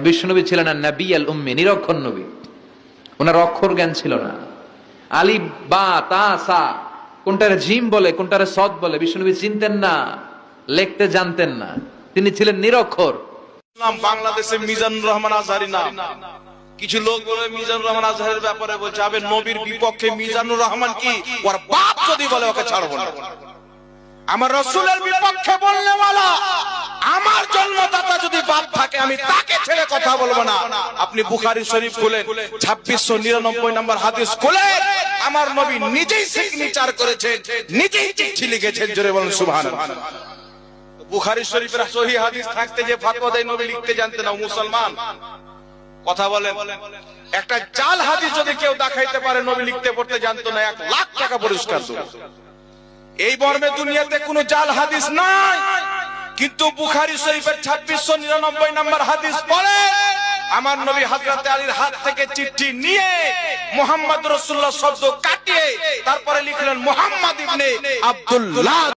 বিশ্বনবী ছিলেন নবী আল উম্মি, নিরক্ষর নবী। ওনার অক্ষর জ্ঞান ছিল না। আলিফ বা তা সা কোনটারে জিম বলে কোনটারে সদ বলে বিশ্বনবী চিনতেন না, লিখতে জানতেন না। তিনি ছিলেন নিরক্ষর। বাংলাদেশে মিজানুর রহমান আজহারি নাম, কিছু লোক বলে মিজানুর রহমান আজহারের ব্যাপারে বলছে আবে নবীর বিপক্ষে মিজানুর রহমান কি ওর বাপ যদি বলে ওকে ছাড়বো না। আমার রাসূলের বিপক্ষে বললে ওয়ালা আমার জন্মদাতা যদি বাপ থাকে আমি তাকে ছেড়ে কথা বলবো না। আপনি বুখারী শরীফ খুলেন 2699 নম্বর হাদিস খুলেন, আমার নবী নিজেই সিগনেচার করেছেন, নিজেই চিঠি লিখেছেন। জোরে বলুন সুবহানাল্লাহ। বুখারী শরীফের সহিহ হাদিস থাকতে যে ফতোয়া দেয় নবী লিখতে জানতেন না মুসলমান। কথা বলেন, একটা জাল হাদিস যদি কেউ দেখাইতে পারে নবী লিখতে পড়তে জানতো না, 1 লাখ টাকা পুরস্কার দেব। এই মর্মে দুনিয়াতে কোনো জাল হাদিস নাই, কিন্তু বুখারী শরীফের 2699 নম্বর হাদিস পড়ে আমার নবী হযরত আলীর হাত থেকে চিঠি নিয়ে মুহাম্মদ রাসূলুল্লাহ শব্দ কাটিয়ে তারপরে লিখলেন মুহাম্মদ ইবনে আব্দুল্লাহ।